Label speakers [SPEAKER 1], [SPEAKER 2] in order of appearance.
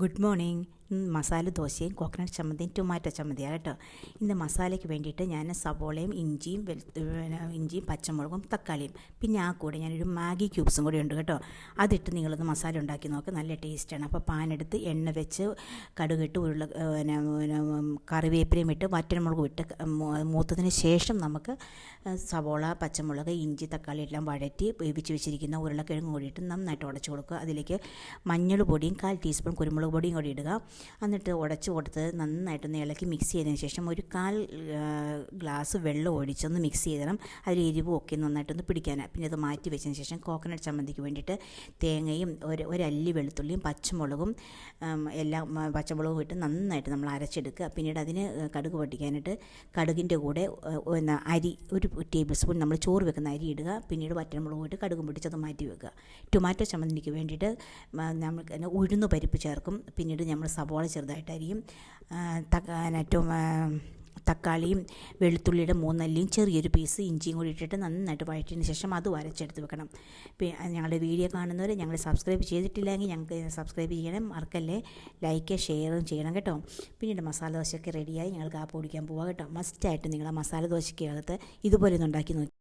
[SPEAKER 1] Good morning. Masala ദോശയും coconut ചമ്മന്തിയും tomato ചമ്മന്തിയാണ് കേട്ടോ. ഇന്ന് മസാലയ്ക്ക് വേണ്ടിയിട്ട് ഞാൻ സവോളയും ഇഞ്ചിയും പച്ചമുളകും തക്കാളിയും പിന്നെ ആ കൂടെ ഞാനൊരു മാഗി ക്യൂബ്സും കൂടി ഉണ്ട് കേട്ടോ. അതിട്ട് നിങ്ങളൊന്ന് മസാല ഉണ്ടാക്കി നോക്ക്, നല്ല ടേസ്റ്റാണ്. അപ്പോൾ പാനെടുത്ത് എണ്ണ വെച്ച് കടുകിട്ട് കറിവേപ്പിലയും ഇട്ട് വറ്റൽമുളകും ഇട്ട് മൂത്തതിന് ശേഷം നമുക്ക് സവോള, പച്ചമുളക്, ഇഞ്ചി, തക്കാളി എല്ലാം വഴറ്റി വേവിച്ച് വെച്ചിരിക്കുന്ന ഉരുളക്കിഴങ്ങ് കൂടിയിട്ട് നന്നായിട്ട് ഉടച്ച് കൊടുക്കുക. അതിലേക്ക് മഞ്ഞൾ പൊടിയും 1/4 ടീസ്പൂൺ കുരുമുളക് പൊടിയും കൂടി ഇടുക. എന്നിട്ട് ഉടച്ച് കൊടുത്ത് നന്നായിട്ടൊന്ന് ഇളക്കി മിക്സ് ചെയ്തതിന് ശേഷം ഒരു 1/4 ഗ്ലാസ് വെള്ളം ഒഴിച്ചൊന്ന് മിക്സ് ചെയ്തണം. അതിൽ എരിവും ഒക്കെ നന്നായിട്ടൊന്ന് പിടിക്കാനാണ്. പിന്നെ അത് മാറ്റി വെച്ചതിന് ശേഷം കോക്കനട്ട് ചമ്മന്തിക്ക് വേണ്ടിയിട്ട് തേങ്ങയും ഒരല്ലി വെളുത്തുള്ളിയും പച്ചമുളകും പച്ചമുളകും ഇട്ട് നന്നായിട്ട് നമ്മൾ അരച്ചെടുക്കുക. പിന്നീട് അതിന് കടുക് പൊട്ടിക്കാനായിട്ട് കടുകിൻ്റെ കൂടെ അരി 1 ടേബിൾ സ്പൂൺ നമ്മൾ ചോറ് വെക്കുന്ന അരി ഇടുക. പിന്നീട് വറ്റൽമുളകും ഇട്ട് കടുകും പൊട്ടിച്ചത് മാറ്റി വെക്കുക. ടൊമാറ്റോ ചമ്മന്തിക്ക് വേണ്ടിയിട്ട് നമുക്ക് ഉഴുന്ന് പരിപ്പ് ചേർക്കും. പിന്നീട് നമ്മൾ സവോള ചെറുതായിട്ട് അരിയും, തക്കാളിയും വെളുത്തുള്ളിയുടെ 3 അല്ലിയും ചെറിയൊരു പീസ് ഇഞ്ചിയും കൂടി ഇട്ടിട്ട് നന്നായിട്ട് വഴറ്റിയതിന് ശേഷം അത് അരച്ചെടുത്ത് വെക്കണം. ഞങ്ങളുടെ വീഡിയോ കാണുന്നവർ ഞങ്ങൾ സബ്സ്ക്രൈബ് ചെയ്തിട്ടില്ലെങ്കിൽ ഞങ്ങൾക്ക് സബ്സ്ക്രൈബ് ചെയ്യണം, മറക്കല്ലേ. ലൈക്ക് ഷെയറും ചെയ്യണം കേട്ടോ. പിന്നീട് മസാല ദോശയൊക്കെ റെഡിയായി ഞങ്ങൾ കാപ്പി കുടിക്കാൻ പോവാം കേട്ടോ. മസ്റ്റായിട്ട് നിങ്ങൾ ആ മസാല ദോശയ്ക്കകത്ത് ഇതുപോലെ ഒന്ന് ഉണ്ടാക്കി നോക്കി.